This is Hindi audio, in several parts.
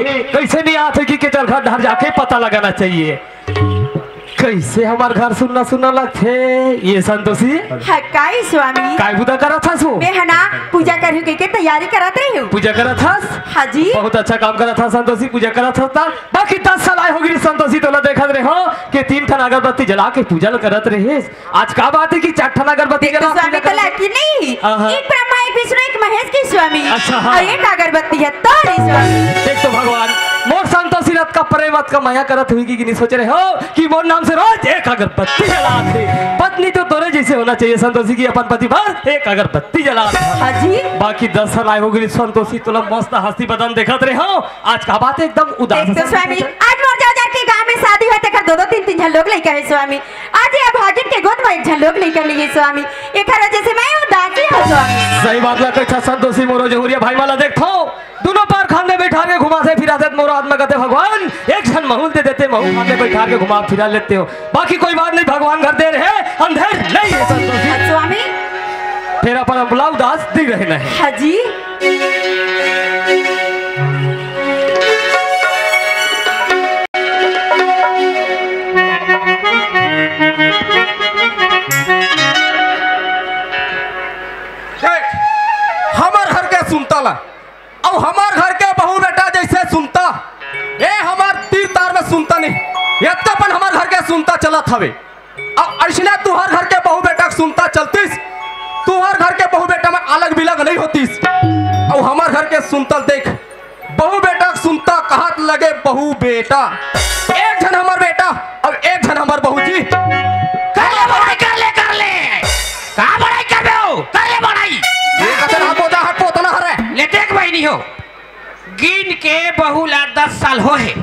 कैसे नहीं आते कि चल घर घर जाके पता लगाना चाहिए। कैसे हमार घर सुनना सुनना लगते ये संतोषी है काई स्वामी काय बुदा करा था सो मैं है ना पूजा करने के तैयारी करत रही हूँ। पूजा करा था? हाँ जी बहुत अच्छा काम करा था संतोषी, पूजा करा था। बाकी 10 साल आए होगी संतोषी तो देखत रहे हो कि 3 ठन अगरबत्ती जला के पूजा करत रहे। आज का बात है कि 4 ठन अगरबत्ती जला स्वामी तो लड़की नहीं, एक ब्रह्मा एक विष्णु एक महेश की स्वामी। अच्छा हाँ। और एक अगरबत्ती है तो स्वामी। देख तो भगवान मोर संतोषी रथ का प्रेम का माया करत हुई कि नहीं सोच रहे हो कि मोर नाम से रोज एक अगरबत्ती जलाते। पत्नी तो तोरे जैसे होना चाहिए संतोषी की, अपन पति भर एक अगरबत्ती जलाते। हाँ जी बाकी 10 साल आए होगी संतोषी तो मस्त हंसी बदन देखत रहे हो। आज का बात है एकदम उदास तो स्वामी आज मोर जाओ के गांव में शादी होते कर 2-3 झन लोग लेकर है स्वामी। आज ये भागिन के गोद में एक झन लोग लेकर लिए स्वामी। एक वजह से मैं उदासी हूँ स्वामी। सही बात लगा अच्छा संतोषी मोरो जहुरिया भाई वाला देखो दोनों पार खाने बैठा के घुमाते फिराते मोरो हाथ में कहते भगवान एक क्षण महूल दे देते, महूल खाने बैठा के घुमा फिरा लेते हो। बाकी कोई बात नहीं, भगवान घर दे रहे अंधेर नहीं है संतोषी स्वामी। फिर अपन बुला उदास दी रहे नहीं। हाँ जी हमार घर के सुनता ला और हमार घर के बहू बेटा जैसे सुनता ये हमार तीर तार में सुनता नहीं यत्तपन हमार घर के सुनता चलत हवे। अब ऐसने तू हर घर के बहू बेटा सुनता चलतीस, तू हर घर के बहू बेटा में अलग बिलग नहीं होतीस। और हमार घर के सुनता देख बहू बेटा सुनता कहत लगे बहू बेटा, एक जन हमार बेटा और एक जन हमार बहू जी। कर ले बड़ाई कर ले कहाँ बड़ाई कर रहे हो? कर ले बड़ाई ये कचर हाथ पोतना हरे ले देख भाई नहीं हो गिन के बहू ला 10 साल हो है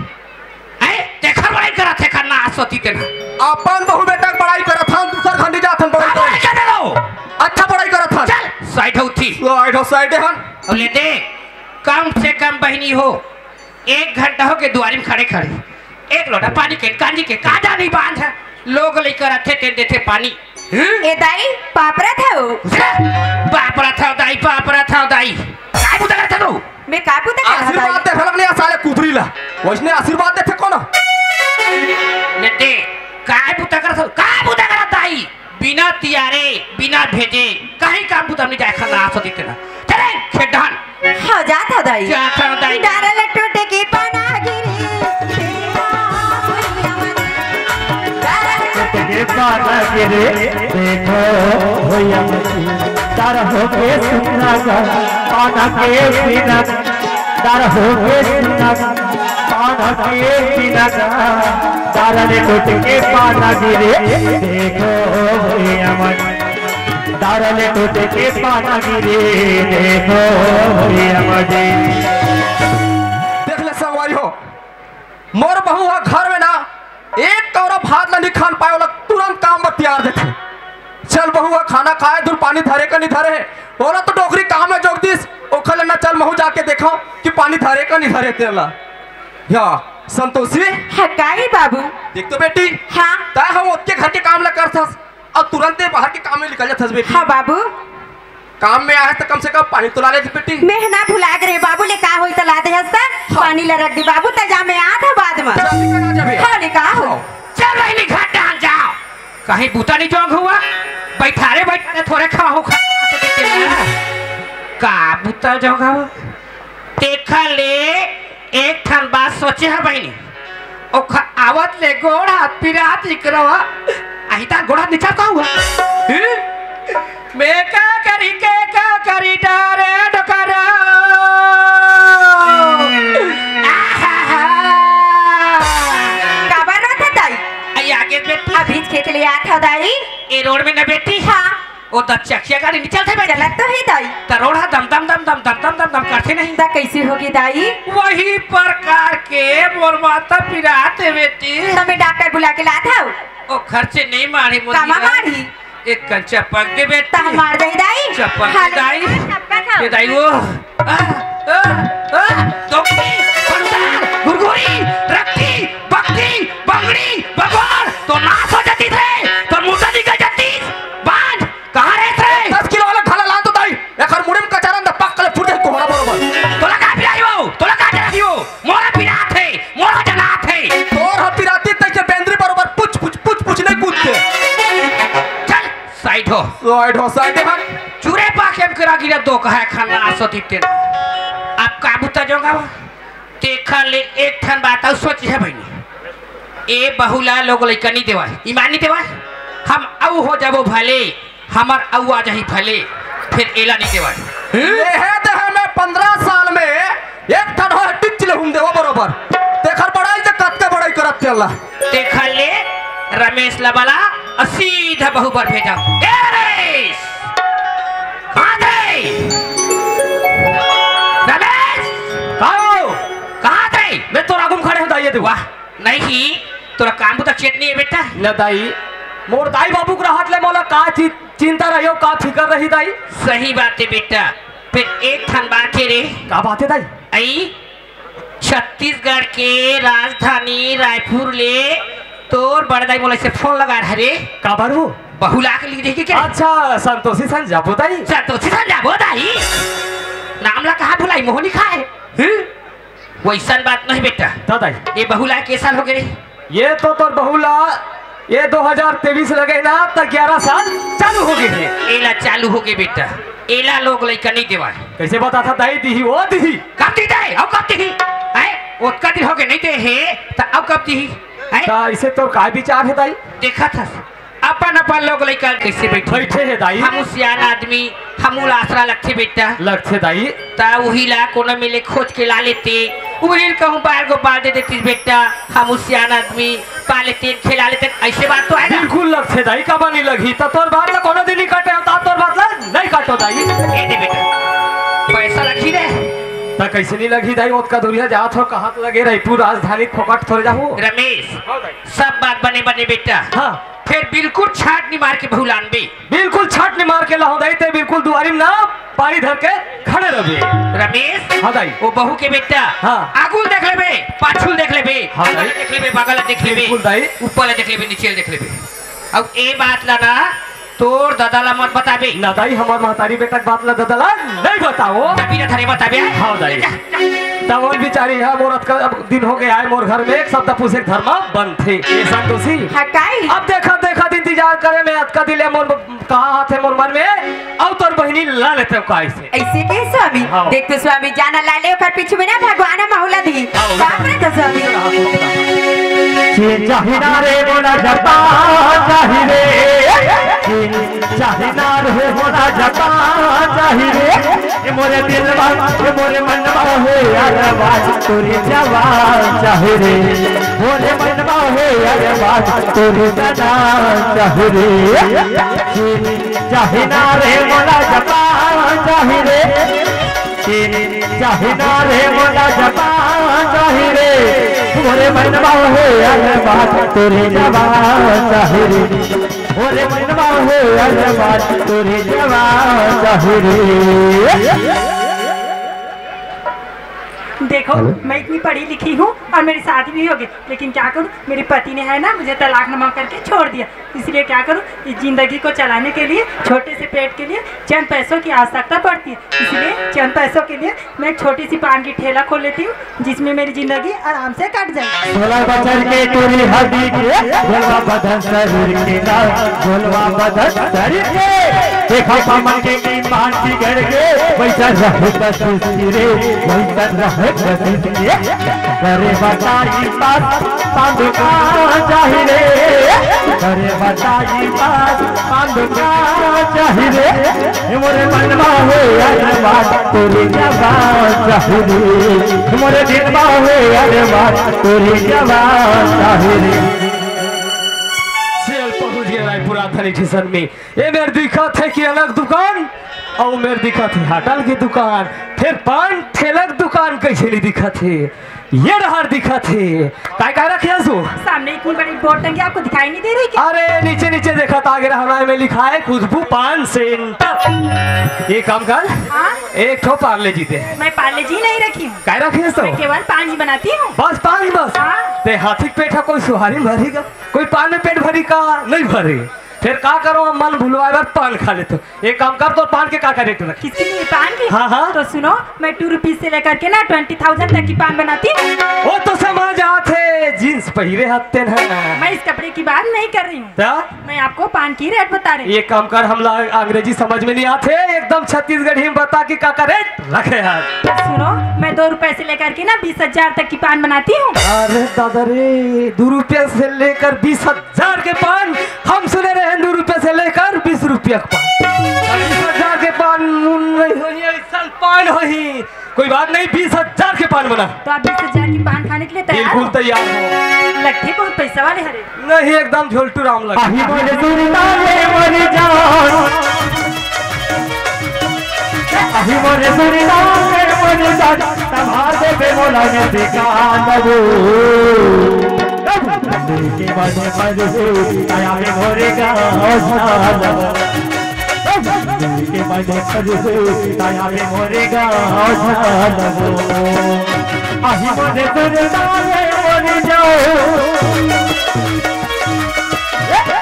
देखर बड़ाई करा थे करना आसोती तेना अपन बहू बेटा पढ़ाई करत हन दूसर खंडी जाथन बड़ाई कर दे लो। अच्छा पढ़ाई करत हन चल साइड उठी साइड हन और ले दे कम से कम बहनी हो 1 घंटा हो के द्वारी में खड़े खड़े एक लोटा पानी के कांजी के काजा नहीं बांध है लोग लेकर आते ते देते पानी। ए दाई पापरा था वो पापरा था दाई काय बुता करता तू? मैं का बुता कर आशीर्वाद दे फलक नहीं साले कुबरी ला वैसने आशीर्वाद देथे कोन ले दे काय बुता करता दाई बिना तियारे बिना भेजे कहीं काम बुता नहीं जाए खाना आसो देते ना चले खेडन हो जाता दाई जाता दाई डारा लटोटे के पाना गिरी पाना गिरे देखो होया तार हो के सुना पाना के बिना तार हो के सुना पाना के बिना तार ने टूट के पाना गिरे देखो होया तार ने टूट के पाना गिरे देखो होया मजे। देख ले संगवारी हो मोर बहू है घर में ना एक कौरा भात ला नहीं खान पाए वाला तुरंत काम में तैयार देखे। चल बहू खाना खाए दूर पानी धरे का नहीं धरे बोला तो डोकरी काम में जोक दिस ओखले ना चल महू जाके देखो कि पानी धरे का नहीं धरे तेला या संतोषी हकाई बाबू देख तो बेटी हाँ ता हम उसके घर के काम ला करथस और तुरंत बाहर के काम में निकल जाथस बेटी। हाँ बाबू काम में आए तो कम से कम पानी तो ला ले बेटी। मैं ना भुला करे बाबू ले का होई त ला दे हस्ता पानी ला रख दी बाबू त जा में आ था बाद में जल्दी करा जाबे हाँ ले का हो चल रही नहीं घाट डाल जाओ कहीं बूता नहीं जोग हुआ बैठारे थोड़े खाओ का बूता जोग हुआ देखा ले एक ठन बात सोचे है बहनी ओखा आवत ले गोड़ा पिरात निकलवा आहिता गोड़ा नीचा का हुआ मैं का करी डारे डकरा का बना था दाई आई आगे बेटी अभी खेत ले आ था दाई ए रोड में न बेटी हाँ ओ द चकिया गाड़ी निकल थे बेटी चलत तो है दाई तरोड़ा दम दम दम दम दम दम दम दम करते नहीं दा कैसे होगी दाई वही प्रकार के मोर माता पिराते बेटी तुम्हें डॉक्टर बुला के ला था ओ खर्चे नहीं मारी कामा मारी एक कंचा पक दे बेटा ता मार दे दाई चप्पल हाँ, दे दाई सबका था ये दाई वो दोपी पंडाल गुरगुरी रक्ती बक्ती बंगड़ी भगवान तो नाश हो जाती थे तो मुर्दा निकल जाती बांध कहाँ रहते थे 10 किलो वाला खाला ला तो दाई एक हर मुड़े में कचारन द पक्कले फुटे कोहरा बरोबर तोला कहाँ पे आई वो तोला कहाँ पे रखी वो मोरा ढोसाए ढोसाए दे हम चूरे पाके करा गिरा दो कहा खाना आसोती तेरा आप काबू तजोगा देखा ले एक ठन बात और सोच है भाई ए बहुला लोग लइका नहीं देवा ईमानी देवा हम औ हो जाबो भले हमार औ आ जाही भले फिर एला नहीं देवा ले है दे हमें 15 साल में एक ठन हो टिच ले हम देवा बरोबर देखर बड़ाई जे कत्ते बड़ाई करत चला देखा ले रमेश लबाला सीधा बहु पर भेजा ए रमेश कहां थे रमेश कहां थे मैं तो रागुम खड़े हो दाई दे वाह नहीं तोरा काम तो चेतनी है बेटा न दाई मोर दाई बाबू के हाथ ले मोला का चिंता रहियो का फिकर रही दाई सही बात है बेटा फिर एक ठन बात है रे का बात है दाई आई छत्तीसगढ़ के राजधानी रायपुर ले तोर बड़दाई मोला से फोन लगा रहा रे का बारू बहुला के लिख देखी क्या अच्छा संतोषी सन जाबो दाई संतोषी सन जाबो दाई नाम ला कहा भुलाई मोहनी खाए वैसन बात नहीं बेटा दाई ये बहुला के साल हो गए ये तो तोर बहुला ये 2023 लगे ना तक 11 साल चालू हो गए हैं एला चालू हो गए बेटा एला लोग लइका नहीं देवा कैसे बता था दाई दी वो दी कब दी दे अब कब दी है वो कदी हो गए नहीं दे है तो अब कब दी है ता इसे तो का विचार है दाई देखा था अपन अपन लोग लइका कैसे बैठे है दाई हम सियान आदमी हम आसरा लगते बेटा लगते दाई ता वही ला कोनो मिले खोज के ला लेते उबरिल कहूं बाहर को पाल दे देती बेटा हम सियान आदमी पाल लेते खिला लेते ऐसे बात तो है ना बिल्कुल लगते दाई का बनी लगी तो तोर बात ला कोनो दिन ही काटे ता तोर बात ला नहीं काटो दाई ए दे बेटा पैसा रखी दे ता कैसे नहीं लगी दाई ओत का दुनिया जात हो कहां लगे रायपुर राजधानी फोकट थोड़े जाहू रमेश सब बात बने बने बेटा हां फिर बिल्कुल छाट नहीं मार के बहुलान बे बिल्कुल छाट नहीं मार के लाओ दाई ते बिल्कुल दुआरी में ना पानी धर के खड़े रहे रमेश हां दाई वो बहू के बेटा हाँ। आगुल देख लेबे पाछुल देख लेबे हाँ बगल देख लेबे बगल देख लेबे बिल्कुल दाई ऊपर देख लेबे नीचे देख लेबे अब ए बात ला ना तोर दादाला मत बताबे ना दाई हमार महतारी बेटा के बात ला ददला नहीं बताओ तभी ना थारे बताबे हाँ दाई तवन बिचारी है मोरत का अब दिन हो गया है मोर घर में एक शब्द पूछे धर्म बंद थे ये संतोषी हकाई अब देखा देखा इंतजार करे मैं अतका दिले मोर कहा हाथ है मोर मन में अब तोर बहनी ला लेते हो काय से ऐसे के स्वामी हाँ। देख तो स्वामी जाना लाले ओकर पीछे में ना भगवान माहुला दी हाँ। बाप रे तो स्वामी चाहिना रे मोला जपा चाहिए चाहिना रे मोला जपा चाहिए ये मोरे दिलवा ये मोरे मनवा है अरे बात तोरी जवान चाहिए मोरे मनवा है अरे बात तोरी जवान चाहिए चाहिना रे मोला जपा चाहिए चाहिना रे मोला जपा चाहिए मोरे मनवा है अरे बात तोरे जवान चाहिए मोरे मनवा है अरे बात तोरे जवान चाहिए देखो मैं इतनी पढ़ी लिखी हूँ और मेरी शादी भी होगी लेकिन क्या करूँ मेरे पति ने है ना मुझे तलाकनामा करके छोड़ दिया इसलिए क्या करूँ इस जिंदगी को चलाने के लिए छोटे से पेट के लिए चंद पैसों की आवश्यकता पड़ती है इसलिए चंद पैसों के लिए मैं एक छोटी सी पान की ठेला खोल लेती हूँ जिसमें मेरी जिंदगी आराम से कट जाए। भोला बचन के टोरी हड्डी के भोलवा बदन शरीर के लाल भोलवा बदन शरीर के देखा पामन के पान की घर के वैसा रहे कसी रे वैसा रहे कसी रे करे बताई बात पांडु का चाहिए करे बताई बात पांडु का चाहिए मोरे मनवा है अरे बात तोरी जवान चाहिए मोरे दिलवा है अरे बात तोरी जवान चाहिए सेल पहुंच गया रायपुर राजधानी स्टेशन में ये मेरे दिक्कत है कि अलग दुकान और मेरे दिक्कत है होटल की दुकान फिर पान ठेलक दुकान कैसे नहीं दिक्कत है ये रहार दिक्कत है काय रखे सो सामने इतनी बड़ी बोर्ड टंगी आपको दिखाई नहीं दे रही क्या? अरे नीचे नीचे देखा था आगे हमारे में लिखा है खुशबू पान सेंटर ये काम कर हाँ? एक ठो पार्ले जी दे मैं पार्ले जी नहीं रखी हूँ काय रखे सो मैं केवल पान जी बनाती हूँ। बस पान बस हाँ? ते हाथी पेट है कोई सुहारी भरेगा कोई पान में पेट भरी का नहीं भरे फिर का करो हम मन भुलवाए बार पान खा लेते एक काम कर तो पान के का रेट रखी किसके लिए पान की? हाँ, हाँ। तो सुनो, मैं 2 रुपीज से लेकर के ना 20,000 तक की पान बनाती हूँ। वो तो समझ आते जींस पहिरे हत्ते ना मैं इस कपड़े की बात नहीं कर रही हूँ, क्या मैं आपको पान की रेट बता रही हूँ। ये काम कर हम लोग अंग्रेजी समझ में नहीं आते एकदम छत्तीसगढ़ी में बता कि का रेट रखे हैं सुनो, मैं 2 रुपए से लेकर के ना 20,000 तक की पान बनाती हूँ। अरे दादा रे 2 रुपये से लेकर 20,000 के पान हम सुने रहे हैं 2 रुपये से लेकर 20 रुपया का पान 20,000 के पान नहीं होई ऐसा पान होई कोई बात नहीं 20,000 के पान बना तो आप 20,000 की पान खाने के लिए तैयार बिल्कुल हो? तैयार हो लगते बहुत पैसा वाले हरे। नहीं एकदम झोलटू राम लगा आही मोरे सुरताले मोरे जान आही मोरे सुरताले मोरे जान तमार दे पे मोला ने दिखान वो के बने मजे आया में मोरे गाँव के बने मजे आया में मोरे गाँव आही मोरे सुरताले मोरे जान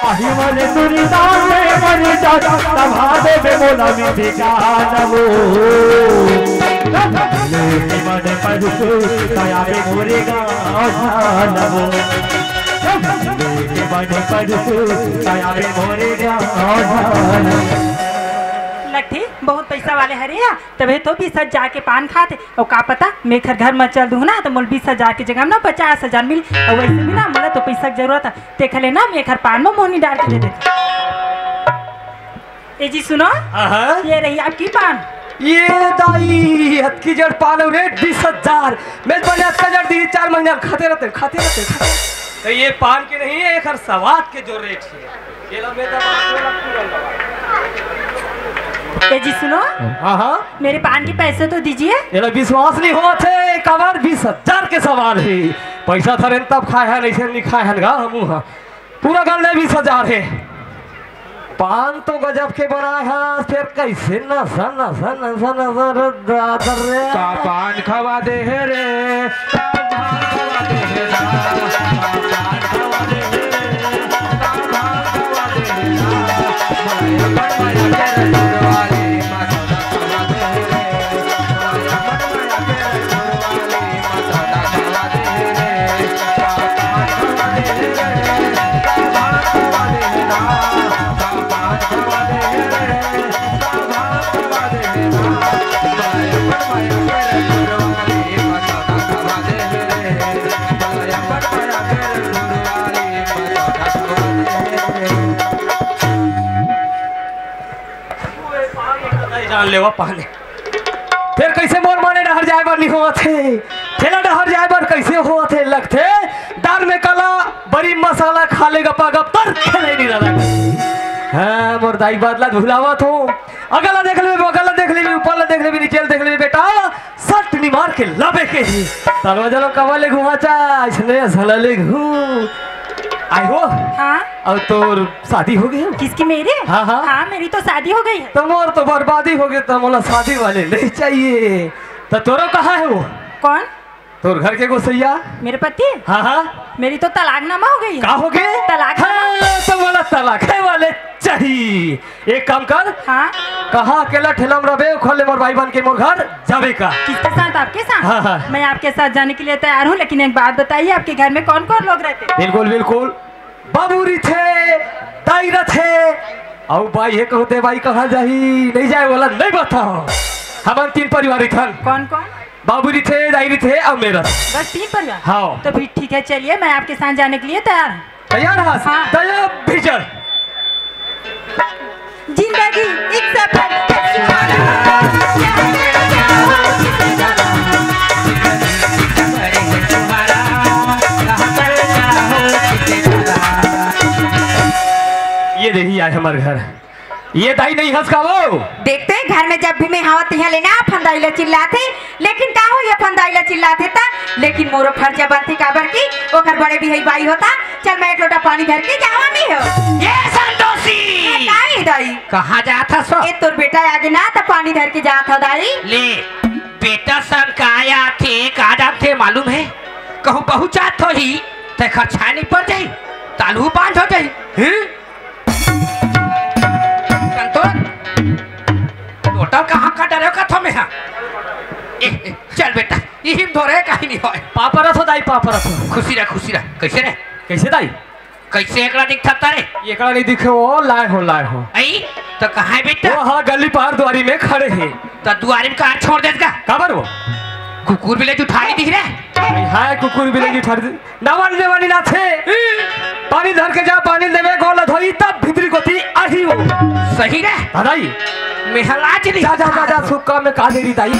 आही मोरे सुरताले मोरे जान तमार दे मोला में दिखान वो के बने मजे आया में मोरे गाँव लगते बहुत पैसा वाले हरे या तभी तो 20,000 के पान खाते और का पता मैं घर में चल दूँ ना तो मुझे 20,000 की जगह ना 50,000 मिली और वैसे भी ना मुझे तो पैसा की जरूरत है देख ले ना मैं घर पान में मोहनी डाल के दे देती। ए जी सुनो, ये रही आपकी पान। ये दाई हथ की जड़ पान रेट 20,000 मैं बने हथ का जड़ दी 4 महीने खाते रहते तो ये पान के नहीं है एक हर सवाद के जो रेट है ये लो मैं ए जी सुनो, हाँ मेरे पान के पैसे तो दीजिए। ये लो विश्वास नहीं हुआ थे कवर 20,000 के सवाल है पैसा था तब खाए हैं ऐसे नहीं खाए हैं गा हम पूरा गल 20,000 है पान तो गजब के बनाए हैं फिर कैसे नशा नशा नशा नशा दादर रे का पान खवा दे है रे का पान खवा दे है रा, का पान खवा दे है रे, का पान खवा दे है रा, बड़वाया के रजवाले मसौदा खवा दे है रे, बड़वाया के रजवाले मसौदा खवा दे है रे, का पान खवा दे है रे, का पान खवा दे है रा, का पान खवा दे है रे, का पान खवा दे है रा, बड़वाया के रजवाले मसौदा खवा दे है रे, बड़वाया के रजवाले मसौदा खवा दे है रे। जान लेवा पाने फिर कैसे मोर माने डहर जाए बर नहीं हुआ थे ठेला डहर जाए बर कैसे हुआ थे लगते दाल में कला बड़ी मसाला खा लेगा पागप तर खेले नहीं रहा हाँ मोर दाई बदला भुलावा तो अगला देख ले बगला देख ले ऊपर देख ले नीचे देख ले बेटा सट नहीं मार के लबे के ही तलवा जलो कवाले घुमाचा इसने झलले घू आई हो हाँ, अब तो शादी हो गई किसकी? मेरे? हाँ, हाँ। हाँ, मेरी तो शादी हो गई है। तुम्हार तो बर्बादी हो गई तुम्हारा शादी वाले नहीं चाहिए तो तोरो कहाँ है वो कौन? तोर घर के गोसैया मेरे पति? हाँ हाँ मेरी तो तलाकनामा हो गई है। का हो गए तलाक तुम्हारा तलाक है वाले चाहिए एक काम कर हाँ, कहाँ अकेला ठेलम रबे खोले मोर भाई बन के मोर घर जावे का किसके साथ? आपके साथ? हाँ, हाँ। मैं आपके साथ जाने के लिए तैयार हूँ, लेकिन एक बात बताइए, आपके घर में कौन कौन लोग रहते हैं? बिल्कुल बिल्कुल बाबूरी थे ताईरा थे और भाई है कहते भाई कहाँ जाही नहीं जाए वाला नहीं बताओ हम 3 परिवार थन कौन कौन? बाबूरी थे दायरी थे और मेरा बस 3 परिवार? हाँ। तो फिर ठीक है, चलिए मैं आपके साथ जाने के लिए तैयार हूँ। तैयार हास हाँ। तैयार भीजल जिंदगी एक सफर ये देखिए आज हमारे घर ये दाई नहीं हंस का वो देखते घर में जब भी मैं हावत यहाँ लेना फंदाइला चिल्लाते लेकिन का हो ये फंदाइला चिल्लाते था लेकिन मोरो फर्जा बनती काबर की ओकर बड़े भी है बाई होता चल मैं एक लोटा पानी धर के जावा नहीं हो ये संतोषी दाई दाई कहाँ जाता सो? ए तोर बेटा आगे ना तो पानी धर के जाता दाई ले बेटा सन काया थे का जाते मालूम है कहूँ पहुँचात हो ही ते खर्चा नहीं पड़ जाये तालू बांध हो जाये होटल कहाँ का डरे का थो में चल बेटा यही धोरे कहीं नहीं होए पापा रथो दाई पापा रथो खुशी रह कैसे रे कैसे दाई कैसे एकड़ा दिखता रे एकड़ा नहीं दिखे वो लाए हो आई तो कहाँ है बेटा वो हाँ गली पार द्वारी में खड़े हैं तो दुआरी में कार छोड़ देगा खबर वो कुकुर भी ले उठाई दिख रहे हाय कुकुर भी लगी ठहर नवन देवानी ना थे पानी धर के जा पानी देवे गोला धोई तब भितरी गोती आही वो सही रे दाई मेहला चली जा सुक्का में का देरी दाई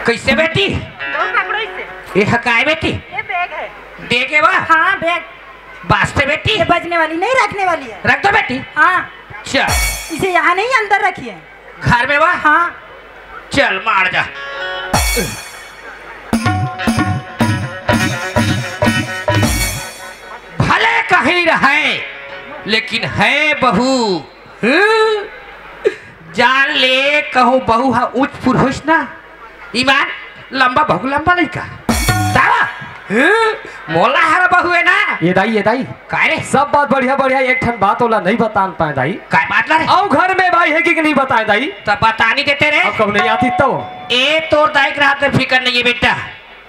कैसे बेटी ये हकाए बेटी ये बैग है। देखे बा हाँ बैग। वास्ते बेटी ये बजने वाली नहीं रखने वाली है। रख दो बेटी हाँ चल इसे यहाँ नहीं अंदर रखिए। घर में बा हाँ चल मार जा भले कहीं रहे लेकिन है बहू जान ले कहूँ बहू हा उच्च पुरुष ना ईमान लंबा बहु लंबा नहीं का दावा मोला हरा बहू है ना ये दाई काय रे सब बात बढ़िया एक ठन बात होला नहीं बता पाए दाई काय बात ला रे आओ घर में भाई है कि नहीं बताए दाई तब बतानी देते रे अब कब नहीं आती तो ए तोर दाई के हाथ में फिकर नहीं है बेटा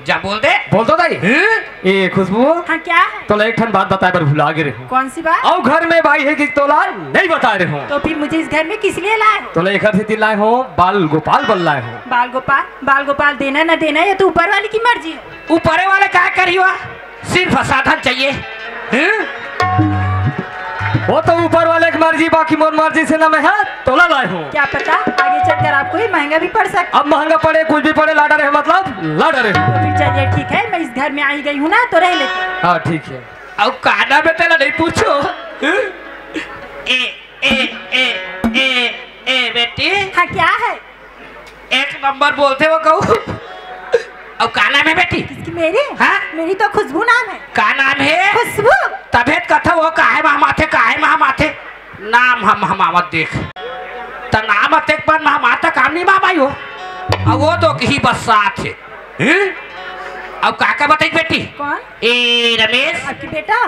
जा बोल दो दाई ए खुशबू हाँ क्या है? तोला एक ठन बात बताए पर भुला गे रहे कौन सी बात? आओ घर में भाई है कि तोला नहीं बता रहे हो तो फिर मुझे इस घर में किस लिए लाए हो? तोला एक से लाए हो बाल गोपाल बन लाए हो बाल गोपाल देना न देना ये तो ऊपर वाली की मर्जी है। ऊपरे वाले क्या करी हुआ सिर्फ साधन चाहिए वो तो ऊपर वाले की मर्जी बाकी मोर मर्जी से ना मैं है तोला लाए हूँ क्या पता आगे चलकर आपको ही महंगा भी पड़ सकता। अब महंगा पड़े कुछ भी पड़े लाडा रहे मतलब लाडा रहे तो फिर चलिए ठीक है मैं इस घर में आई गई हूँ ना तो रह लेती। हाँ ठीक है अब काना में तेरा नहीं पूछो ए ए ए ए ए बेटी हाँ क्या है? एक नंबर बोलते वो कहूँ अब का नाम है बेटी किसकी? मेरी? हाँ? मेरी तो खुशबू नाम है। का नाम है खुशबू। तबियत कथा वो काहे माथे नाम हम मत देख त नाम अतेक पर माता काम नहीं मामाई हो अब वो तो कहीं बस साथ है अब काका बताई बेटी कौन? ए रमेश आपकी बेटा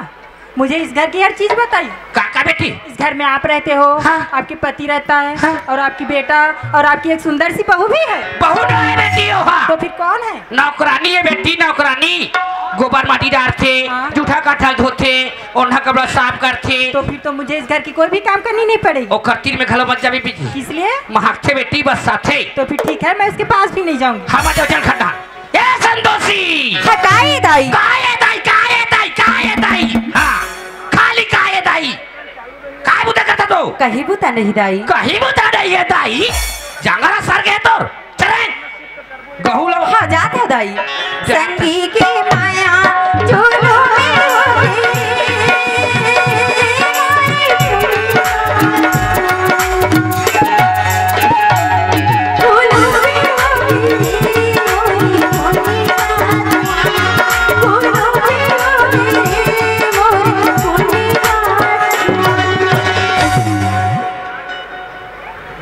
मुझे इस घर की हर चीज बताइए। काका बेटी इस घर में आप रहते हो। हाँ। आपके पति रहता है। हाँ। और आपकी बेटा और आपकी एक सुंदर सी बहू भी है। बहू नहीं है बेटी हो हाँ। तो फिर कौन है? नौकरानी है बेटी नौकरानी गोबर माटी डालते हाँ। जूठा कटहल धोते ओढ़ना कपड़ा साफ करते तो फिर तो मुझे इस घर की कोई भी काम करनी नहीं पड़ेगी। और करती में घलो बच्चा भी पीछे इसलिए महकते बेटी बस साथे तो फिर ठीक है मैं उसके पास भी नहीं जाऊंगी। हम जल खड्डा ए संतोषी हटाई दाई काये दाई हाँ खाली काये दाई काय बुता करता तो कहीं बुता नहीं दाई। कहीं बुता नहीं है दाई जंगला सर गए तो चले गहू लो हाँ जाते हो दाई। संगी की माया झूलों में होगी। झूलों में होगी, झूलों में होगी।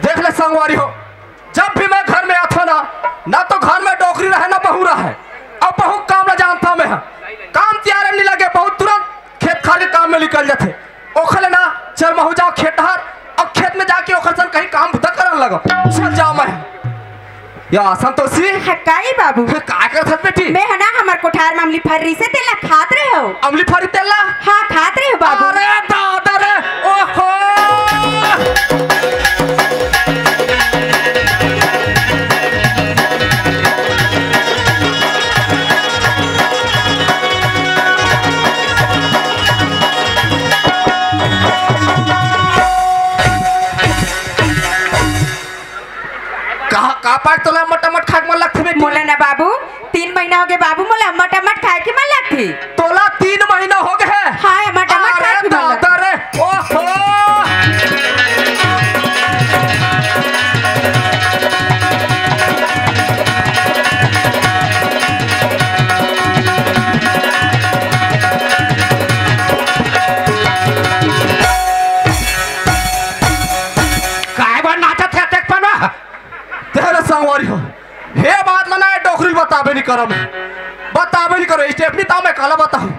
देख ले संगवारी हो जब भी मैं घर में आता ना तो घर में डोकरी रहे ना बहू रहे अब बहू काम न जानता मैं काम तैयार नहीं लगे बहुत तुरंत खेत खाल के काम में निकल जाते ओखले ना चल महू जाओ खेतहर अब खेत में जाके ओखर सन कहीं काम बुता करन लगा चल जाओ मैं या संतोषी हकाई बाबू फिर का करत बेटी मैं है ना हमार कोठार में अमली फर्री से तेला खात रहे हो। अमली फरी तेला हाँ खात रहे हो बाबू। अरे दादा रे ओहो का पाट तोला मटमट खाक मन लगथे बेटी मोला ना बाबू 3 महीना हो गए बाबू मोला मटमट खाए के मन लगती। तोला 3 महीना हो गए है हाँ मटमट खाए के मन लगती। दादा रे ओहो काय बन नाचा थे तक पना तेरे संगवारी हो हे बात ना डोकरी बताबे नहीं करम बतावे नहीं करो स्टेफनी ताऊ मैं काला बताऊं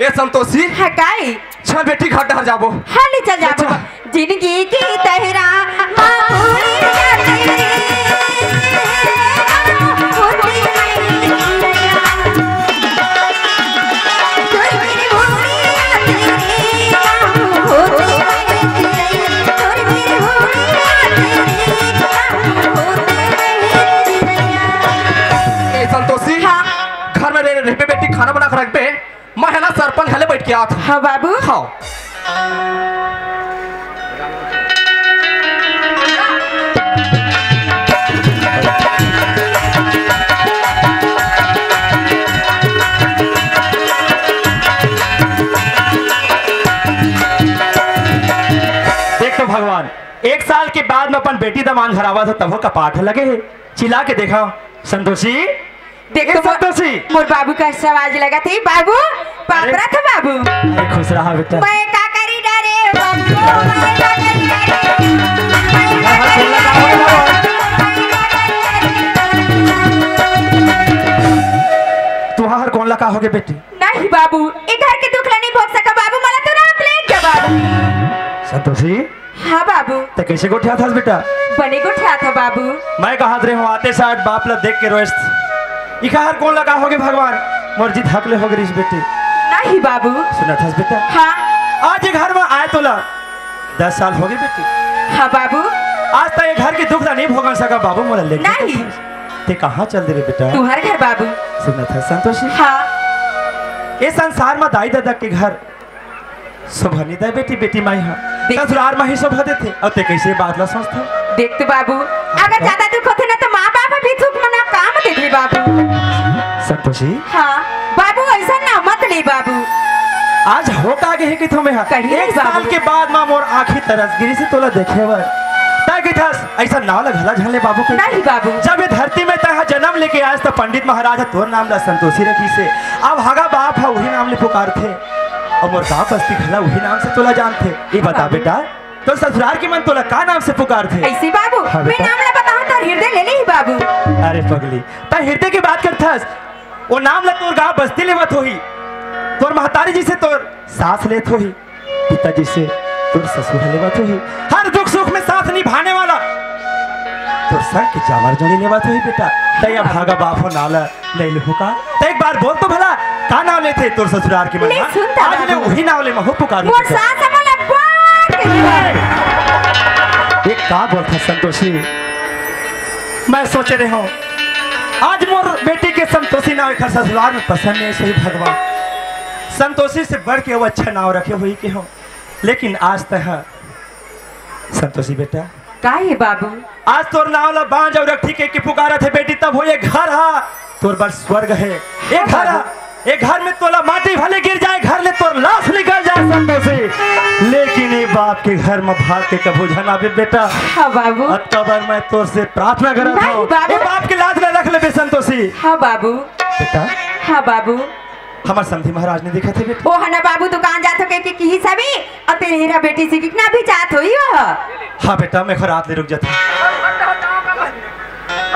ए संतोषी है काई चल बेटी घर डर जाबो हाली चल जाबो जिंदगी की तहरा संतोषी घर में रह पे बेटी खाना बना कर रख पे मैं है ना सरपंच हले बैठ के आ था हाँ बाबू खाओ देख तो भगवान 1 साल के बाद में अपन बेटी दमान घरावा था तब का पाठ लगे है चिल्ला के देखा संतोषी देखो संतोषी मोर बाबू का आवाज लगा थी बाबू पापरा था बाबू अरे खुश रहा बेटा मैं का करी डरे बाबू मैं का करी तुहार कौन लगा होगे बेटी नहीं बाबू ये घर के दुख नहीं भोग सका बाबू मला तो रात ले गया बाबू संतोषी हाँ बाबू तो कैसे को उठा था बेटा बने को उठा था बाबू मैं कहा रहे हूँ आते साथ बाप ला देख के रोस्ट इकाहर कौन लगा होगे भगवान मर्जी थक ले होगे इस बेटी नहीं बाबू सुना था बेटा हाँ आज ये घर में आए तो ला 10 साल हो गए बेटी हाँ बाबू आज तक ये घर की दुख नहीं भोग सका बाबू मोला ले नहीं ते कहाँ चल दे रे बेटा तू हर घर बाबू सुना था संतोषी हाँ ये संसार में दाई दादा के घर शोभा नहीं दे बेटी बेटी माई हाँ ससुराल में ही शोभा देते और ते कैसे बात ला सोचते देख तो बाबू अगर ज्यादा दुख होते ना तो माँ बाप भी दुख मना काम देते बाबू संतोषी हाँ बाबू ऐसा ना मत ले बाबू आज हो का आगे है कि तुम्हें कहीं नहीं 1 साल बाबू। के बाद माँ मोर आखिर तरस गिरी से तोला देखे वर ताकि थस ऐसा नाव लगा झले बाबू के नहीं बाबू जब ये धरती में तह जन्म लेके आज तो पंडित महाराज तोर नाम ला संतोषी रखी से अब हगा बाप है वही नाम ले पुकार थे और मोर बाप बस्ती खला वही नाम से तोला जानते ये बता बेटा तो ससुराल के मन तोला का नाम से पुकार थे ऐसे बाबू हाँ मैं बेटा। नाम ला बताऊं तो हृदय ले ली बाबू अरे पगली ता हृदय की बात करथस वो नाम ला तोर गांव बस्ती लेवत होही तोर महतारी जी से तोर सास लेत होही पिताजी से तोर ससुर लेवत होही हर दुख सुख में साथ निभाने वाला तोर संग के जामर जोड़ी लेवत होही बेटा तैया भागा बापो नाला ले लहु का तो एक बार बोल तो भला का नाम लेते तोर ससुराल के नहीं मन सुनता आज ले बाबू। वही नाम ले महु पुकार मोर सास हमला एक का बोलता संतोषी मैं सोच रहे हूँ आज मोर बेटी के संतोषी नाव एक ससुराल में पसंद है सही भगवान संतोषी से बढ़ के वो अच्छा नाव रखे हुई के हो लेकिन आज तक संतोषी बेटा का है बाबू आज तोर नाव ला बांझ और रखी के पुकारा थे बेटी तब हो ये घर हा तोर बस स्वर्ग है एक घर हा एक घर में तोला माटी भले गिर जाए घर ले तोर लाश निकल जाए संतोषी लेकिन ये बाप के घर में भाग के कबू जना भी बेटा हाँ बाबू अक्टूबर मैं तोर से प्रार्थना करत नहीं हूँ बाबू। ये बाप के लाज में रख ले बे संतोषी हाँ बाबू बेटा हाँ बाबू हमार समधी महाराज ने देखा थे बेटा ओ हना बाबू दुकान जात हो के की सभी और तेरे हीरा बेटी से कितना भी चाहत होई वह हाँ बेटा मैं खरात ले रुक जाता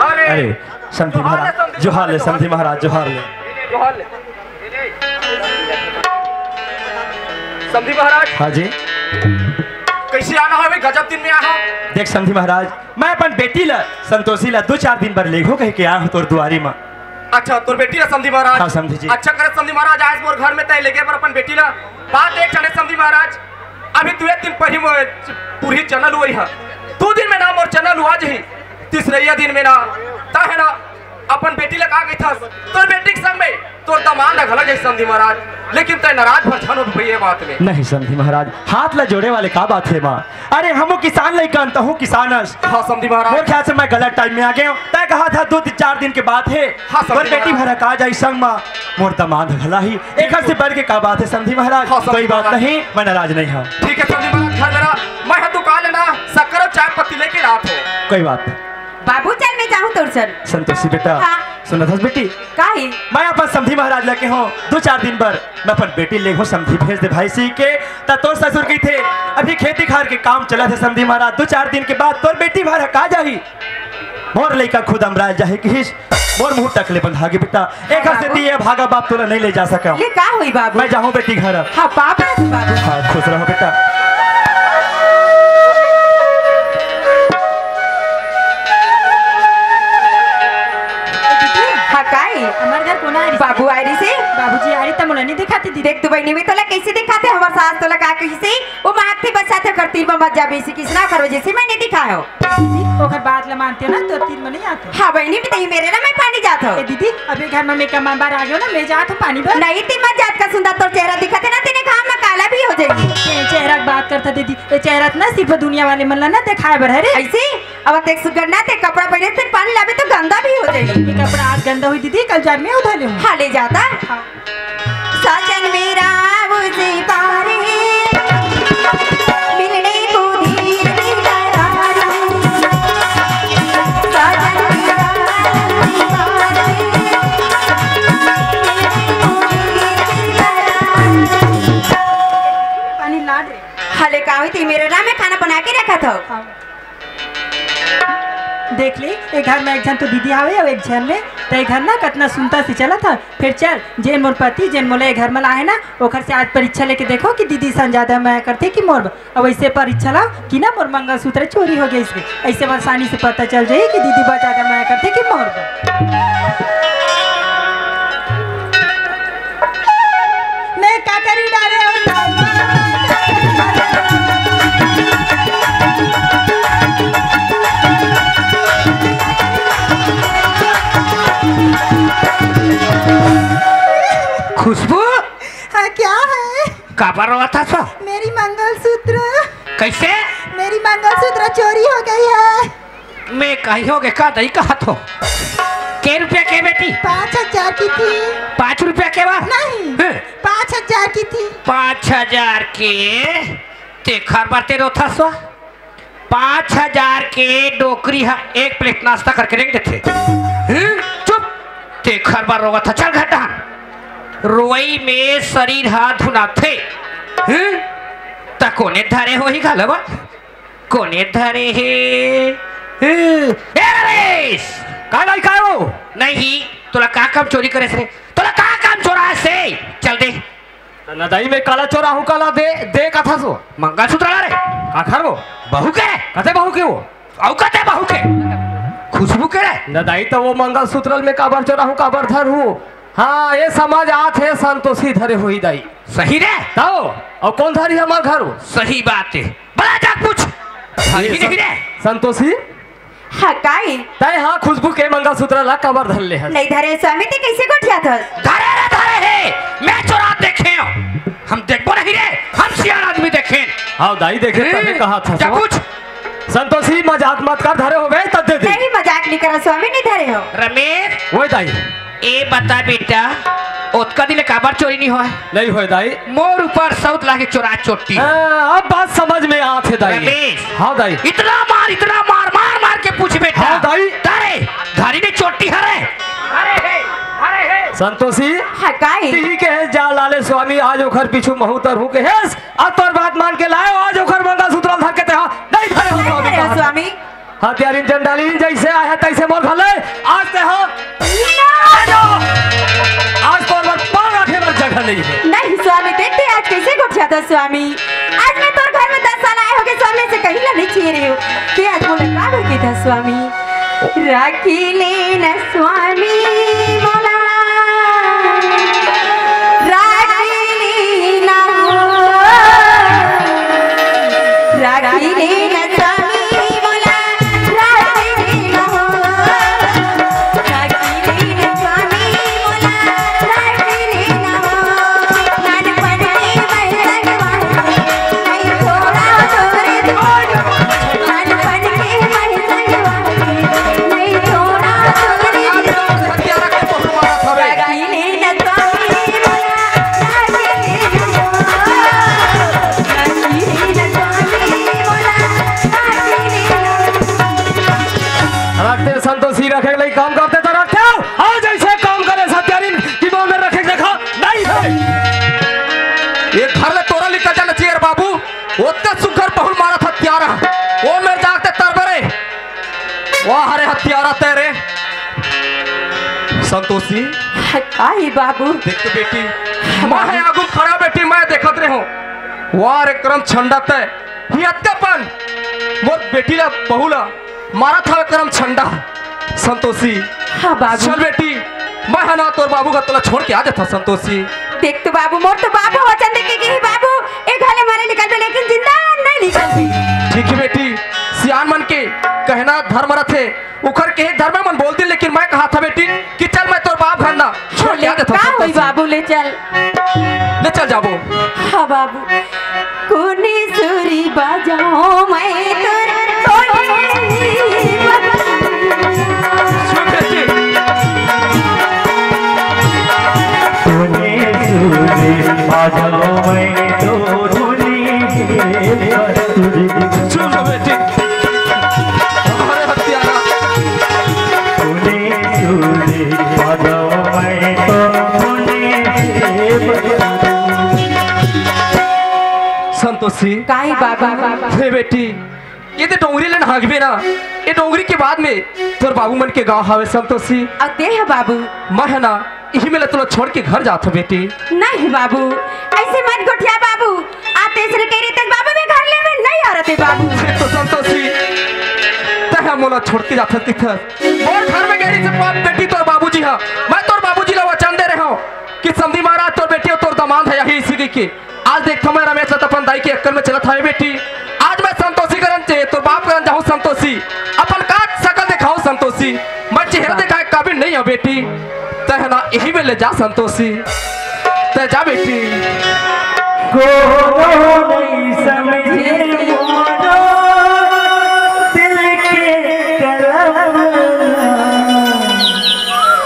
अरे समधी महाराज जोहार ले समधी महाराज जोहार ले समधी महाराज हाँ जी कैसे आना है भाई गजब दिन में आना देख समधी महाराज मैं अपन बेटी ला संतोषी ला 2-4 दिन बर लेघो कह के आया हूँ तोर दुआरी में अच्छा तोर बेटी ला समधी महाराज हाँ, समधी जी। अच्छा करे समधी महाराज आज मोर घर में तय लेके पर अपन बेटी ला बात एक छने समधी महाराज अभी 2 दिन पहले पूरी चनल हुई है 2 दिन में ना मोर चनल हुआ जी तीसरे दिन में ना ता है ना अपन बेटी ला का गई था तोर बेटी के संग में तोर दामाद ना घला जैसे समधी महाराज लेकिन तय नाराज भर छनो भई बात में नहीं समधी महाराज हाथ ला जोड़े वाले का बात है माँ अरे हम किसान लई कहत हूँ किसानस हाँ समधी मोर महाराज ख्याल से मैं गलत टाइम में आ गया हूँ तय कहा था 2-4 दिन के बाद है हाँ, समझी पर बेटी महाराज। भरा का जाई संग माँ मोर दामाद भला ही एक से बढ़ के का बात है समधी महाराज हाँ, समझी कोई बात महाराज। नहीं मैं नाराज नहीं हूँ ठीक है समधी महाराज घर मेरा मैं है दुकान लेना शक्कर और चाय पत्ती लेके रात हो कोई बात नहीं बाबू चल मैं जाऊँ तोर सर संतोषी बेटा हाँ। सुना था बेटी काहे मैं अपन समधी महाराज लेके हूँ 2-4 दिन पर मैं अपन बेटी ले समधी भेज दे भाई सी के ता तोर ससुर की थे अभी खेती खार के काम चला थे समधी महाराज 2-4 दिन के बाद तोर बेटी भर हका जाही मोर लइका खुद हमरा जाहे किस मोर मुंह टकले बंधा के बेटा एक से दिए भागा बाप तोरा नहीं ले जा सका ले का हुई बाबू? मैं जाऊं बेटी घर। हाँ पापा बाबू। हाँ खुश रहो बेटा। हाँ काई हमारे घर कोना आई बाबू आयरी से बाबूजी आई त मोला नहीं दिखाती दीदी। देख तू बहनी में तोला कैसे दिखाते हमार सास तोला का कैसे वो मांगती बच्चा थे करती में मत जा बेसी किसना करो जैसे मैंने दिखायो दीदी ओकर बात ला मानते हो ना तो तीन में नहीं आते। हाँ बहनी भी नहीं मेरे ना मैं पानी जात हो ए दीदी अभी घर में मेरा मां आ गयो ना ले जात हूं पानी भर। नहीं ती मत जात का सुंदर तो चेहरा दिखते ना तेने काम में काला भी हो जाएगी। चेहरा की बात करता दीदी ये चेहरा ना सिर्फ दुनिया वाले मन ला ना दिखाए बर है रे। ऐसे अब तेक सुगर ना ते कपड़ा पहने फिर पानी लावे तो गंदा भी हो जाएगी। ये कपड़ा आज गंदा हुई दीदी कल जार में उधर ले हूं। हाँ ले जाता साजन मेरा मुझे पारे मिलने को धीर पानी ला दे। हाले का हुई थी मेरे ना में खाना बना के रखा था। देख ली एक घर में एक जन तो दीदी आवे और एक जन में तो एक घर ना कितना सुनता सी चला था। फिर चल जेन मोर पति जेन मोले घर में लाए ना ओखर से आज परीक्षा लेके देखो कि दीदी सन ज्यादा मैं करते कि मोर अब ऐसे परीक्षा लाओ कि ना मोर मंगलसूत्र चोरी हो गई इसमें ऐसे आसानी से पता चल जाए कि दीदी बहुत ज्यादा मैं करते कि मोर मैं क्या करी डारे खुशबू हाँ क्या है काबर रहा था सो मेरी मंगलसूत्र कैसे मेरी मंगलसूत्र चोरी हो गई है। मैं कहीं हो गए का दही कहा तो के रुपया के बेटी 5,000 की थी। 5 रुपया के बा नहीं 5,000 की थी। 5,000 के ते खर बाते रो था सो 5,000 के डोकरी है एक प्लेट नाश्ता करके रख देते चुप ते खर बार रोगा था चल घटान रोई में शरीर हाथ धुनाथे ता कोने धरे हो ही गालवा कोने धरे हे नरेश का नहीं का वो नहीं तोला का काम चोरी करे से तोला का काम चोरा से चल दे नदाई में काला चोरा हूँ काला दे का था सो मंगलसूत्र ला रे आखर वो बहू के कते बहू के वो औकते बहू के खुशबू के रे नदाई तो वो मंगलसूत्र में काबर चोरा हूँ काबर धर हूँ। हाँ ये समझ आते है संतोषी धरे हुई दाई सही रे ताओ और कौन धरी हमार घर हो सही बात है बड़ा जा पूछ धरी नहीं रे संतोषी हाँ काई तय हाँ खुशबू के मंगलसूत्र ला कबर धर ले है नहीं धरे स्वामी ते कैसे गोठिया था धरे है मैं चोरा देखे हो हम देखो नहीं रे हम सियार आदमी देखे हाँ दाई देखे तभी कहा था जा पूछ संतोषी मजाक मत कर धरे हो गए तब दे दे नहीं मजाक नहीं करा स्वामी नहीं धरे हो रमेश वो दाई ए बता बेटा ओतका दिले काबर चोरी नहीं हुआ नहीं हो दाई मोर ऊपर सौत लाके चोरा चोटी अब बात समझ में आते दाई रमेश हाँ दाई इतना मार मार मार के पूछ बेटा हाँ दाई धरे धारी ने चोटी हरे संतोषी हाँ काई ती के जा लाले स्वामी आज ओखर पीछू महूतर हूँ के हेस आज तोर बात मान के लाए आज ओखर मंगलसूत्र धर के ते नहीं धरे हो नहीं धरे हो स्वामी हत्यारिन चंडाली जैसे आया तैसे मोर भले आज ते हो आज तो मत पांग आखे मत जगह नहीं है नहीं स्वामी देखते आज कैसे गोठिया था स्वामी आज मैं तोर घर में 10 साल आए होगे स्वामी से कहीं ना नहीं छीन रही हूँ कि आज मुलाकात हो गई था स्वामी राखी लेना स्वामी मोला राखी लेना राखी लेना स्वामी मोला राखी लेना राखी लेना स्वामी मोला राखी लेना नानपण की महरंगवा नहीं छोड़ा तोरे नानपण की महरंगवा नहीं छोड़ा तोरे राखी लेना स्वामी मोला राखी लेना राखी लेना स्वामी मोला राखी लेना रखते संतोषी रखे लई काम करते तो रखते हो आज ऐसे काम करे सत्यारिन की मोह में रखे देखा नहीं है ये घर ले तोरा लिखा जाना चाहिए रे बाबू ओतका सुखर बहुल मारा था त्यारा वो मेरे जागते तरबरे वो हरे हत्यारा तेरे संतोषी काहे बाबू देख तो बेटी मैं है आगू खड़ा बेटी मैं देखत रहे हूँ वार क्रम छंडा तय हियत्कापन मोर बेटी ला बहुला मारा था क्रम छंडा संतोषी हाँ बाबू चल बेटी मैं है ना तोर बाबू का तोला छोड़ के आ जाता संतोषी देख तो बाबू मोर तो बाबू वचन देके गई बाबू एक घाले मारे निकल पे लेकिन जिंदा नहीं निकलती। ठीक है बेटी सियान मन के कहना धर्म रथे उखर के धर्म मन बोलती लेकिन मैं कहा था बेटी कि चल मैं तोर बाप घर ना छोड़ के आ जाता का होई बाबू ले चल जाबो। हाँ बाबू कोनी सुरी बजाओ मैं तोर सुन बेटी सुन बेटी हमारे हत्यारा संतोषी काहे बाबू हे बेटी ये तो डोंगरी लेन हागबे ना ये डोंगरी के बाद में तोर बाबू मन के गांव हावे संतोषी अते है बाबू मैं है ना यही में तुला छोड़ के घर जाता बेटी नहीं बाबू ऐसे मत गोठिया बाबू आप तीसरे कह रहे थे बाबू भी घर ले में नहीं आ रहे बाबू तो संतोषी तह मोला छोड़ के जाता किधर और घर में गहरी से बाप बेटी तोर बाबूजी हां मैं तोर बाबूजी ला वचन दे रहा हूं कि समधी महाराज तोर बेटी और तोर दामाद है यही इसी के आज देख मैं रमेश लतपन दाई के अक्कल में चला था बेटी आज मैं संतोषी करन चे तोर बाप करन जाऊं संतोषी अपन का शकल दिखाओ संतोषी मैं चेहरा दिखाए काबिल नहीं है बेटी तह ना यही में ले जा संतोषी तह जा बेटी को नहीं समझे मोरो दिल के कलम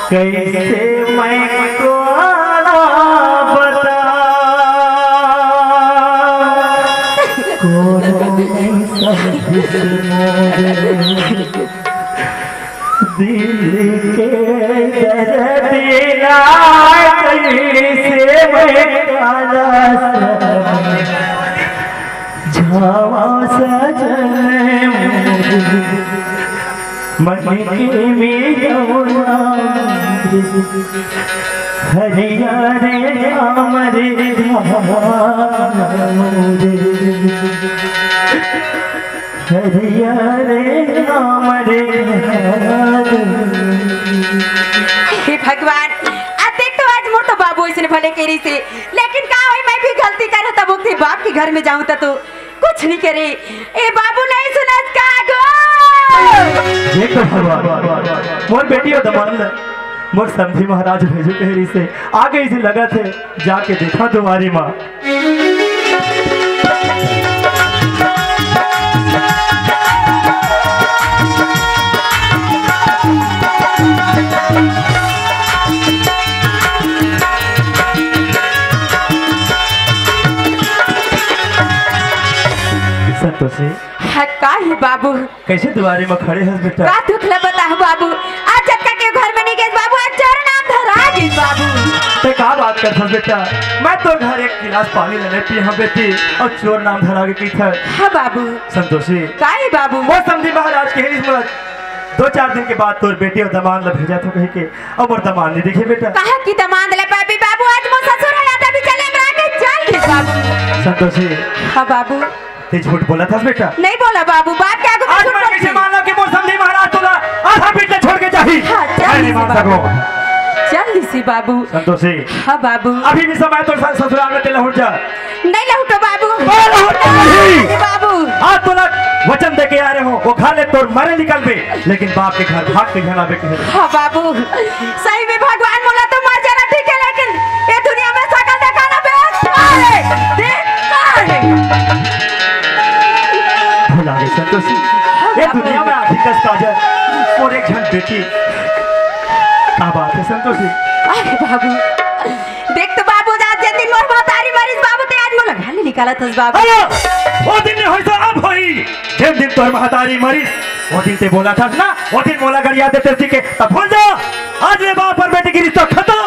कैसे मैं को बता को नहीं समझे मोरो दिल के दर्द से मैं काला झावा सजन मन के मेरा हरिया रे हमारे हरिया रे हमारे हे भगवान अब देख तो आज मोर तो बाबू इसने भले केरी से लेकिन का होई मैं भी गलती कर तब उनके बाप के घर में जाऊं तो कुछ नहीं करे ए बाबू नहीं सुनत का गो देखो भगवान मोर बेटी और दमान मोर समधी महाराज भेजो कहरी से आ गई से लगा थे जाके देखा तुम्हारी माँ संतोषी का ही बाबू कैसे दुआरे में खड़े हैं बेटा का दुख ल बताओ बाबू आज जक्का के घर में नहीं गए बाबू आज चोर नाम धरा गई बाबू ते का बात करता बेटा मैं तो घर एक गिलास पानी लेने पी हाँ बेटी और चोर नाम धरा के था हाँ बाबू संतोषी का ही बाबू वो समझी महाराज के हिस्मत 2-4 दिन के बाद तोर बेटी और दमान ला भेजा तो कह के अब और दमान नहीं देखे बेटा कहा कि दमाद ले पाबी बाबू आज मो ससुर है आता भी चले हमरा के चल के बाबू संतोषी हाँ बाबू ते झूठ बोला था बेटा नहीं बोला बाबू बाप के आगे आज मैं कैसे माना कि वो समझी महाराज तोला आधा पीछे छोड़ के जाही हाँ, चल मैं नहीं मान बाबू। सको चल सी बाबू संतोषी हाँ बाबू अभी भी समय तो ससुराल में तेला उठ जा नहीं लहुटो बाबू नहीं। बाबू आज तोला वचन दे के आ रहे हो वो खा ले तोर मरे निकल बे लेकिन बाप के घर भाग के जाना बे के हाँ बाबू सही में भगवान बोला तो मर जाना ठीक है लेकिन ये दुनिया में सकल दिखाना बेकार भुला गए संतोषी ये दुनिया में आखिर कस काजर और एक झन बेटी क्या बात है संतोषी अरे बाबू देख तो बाबू आज दिन मोर महतारी मरीज बाबू ते आज मोला घाली निकाला थस बाबू अरे वो दिन नहीं होई तो अब होई जिस दिन तोर महतारी मरी वो दिन ते बोला था ना वो दिन मोला गरिया देते थी के तब भूल जा आज ये बाप और बेटी की रिश्ता खत्म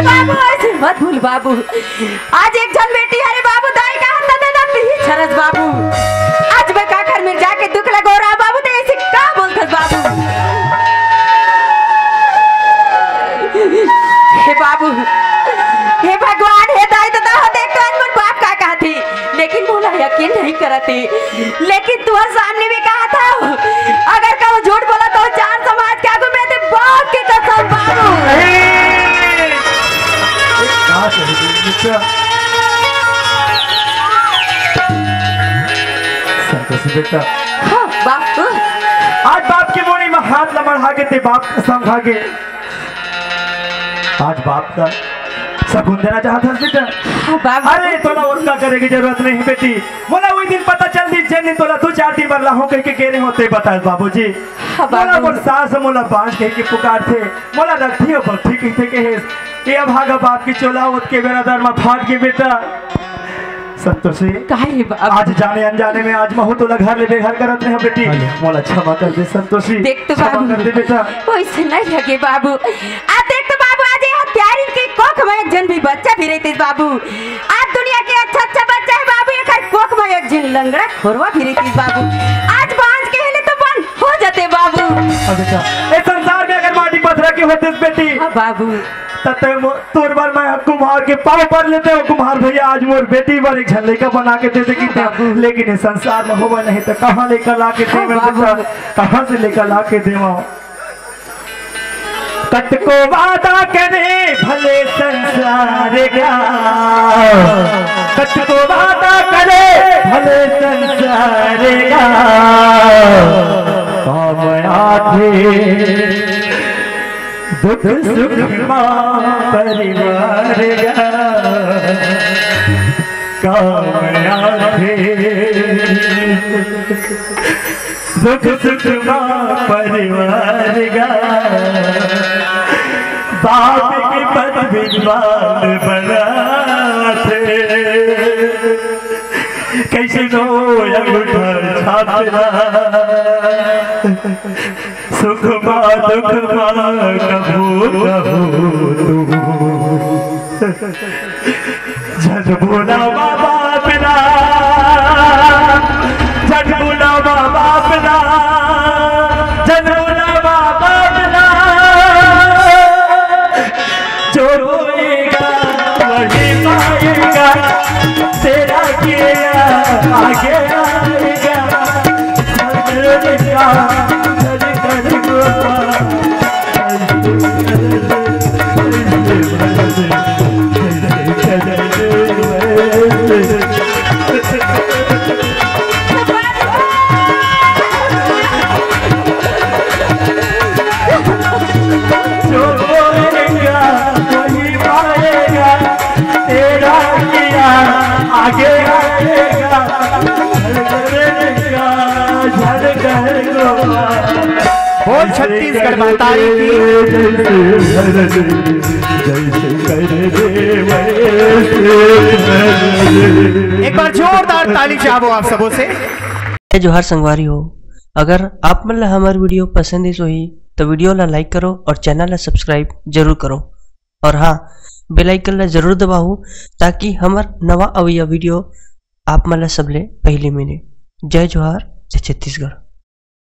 नहीं बाबू ऐसे मत भूल बाबू आज एक जन बेटी अरे बाबू दाई का हाथ दे ना पी छरस बाबू आज मैं का घर में जाके दुख लगो रहा बाबू ते ऐसे का बोलथस बाबू बेटा। संतोषी बेटा, हाँ बाबू। आज बाप की मोड़ी में हाथ न बढ़ा के ते बाप कसम खा के आज बाप का शगुन देना चाहता है बेटा। हाँ बाबू। अरे तोला उनका करे की जरूरत नहीं बेटी, मोला वही दिन पता चल दी जिन दिन तोला 2-4 दिन बरला हो कह के कह रहे होते बता बाबूजी। हाँ मोला बाबू। मोर सास मोला बांझ कह के पुकार थे, मोला रखी हो बल्थी कहते के ये भागा बाप की चोला उत के बेरा दर में फाट के बेटा। संतोषी काहे बाबू? आज जाने अनजाने में आज महू तोला घर ले बेघर करत रहे बेटी, मोला क्षमा कर दे संतोषी। देख तो क्षमा बाबू, कर दे बेटा। वैसे नहीं लगे बाबू। आज देख तो बाबू, आज ये हत्यारी के कोख में एक जन भी बच्चा भी रहते बाबू। आज दुनिया के अच्छा अच्छा बच्चा है बाबू, एक हर कोख में एक जन लंगड़ा खोरवा भी रहती बाबू। आज बांझ के hele तो बंद हो जाते बाबू। अब बेटा इस संसार में अगर माटी पत्थर की होते बेटी हाँ बाबू। तते तोर बार मैं कुम्हार के पाँव पर लेते हो, कुम्हार भैया आज मोर बेटी बार एक झल्ले का बना के दे देगी थे, लेकिन इस संसार में होगा नहीं तो कहाँ लेकर ला के दे बेटा, कहाँ से लेकर ला के देवा। कट को वादा करे भले संसार का, कट को वादा करे भले संसार का, काम आखे दुख सुख परिवार का, काम आखे दुख सुख परिवार का, बाप के पद विद्वान बनाते कैसे नो अंगूठा छापना, सुख मा दुख मा कबू कबू झटबुला बाबा पिला, झटबुला बाबा पिला, झटबुला बाबा पिला, जो रोएगा वही पाएगा, तेरा किया आगे आएगा, जो बोलेगा वही पाएगा, तेरा किया आगे आएगा, बोल छत्तीसगढ़ मातारी की। एक बार जोरदार ताली चाहो आप सबों से। जोहार संगवारी हो, अगर आप मन ला हमार वीडियो पसंद है ही तो वीडियो ला लाइक करो और चैनल ला सब्सक्राइब जरूर करो, और हाँ बेल आइकन ला जरूर दबाओ ताकि हमार नवा अवैया वीडियो आप मन ला सबले पहले मिले। जय जोहार, जय छत्तीसगढ़।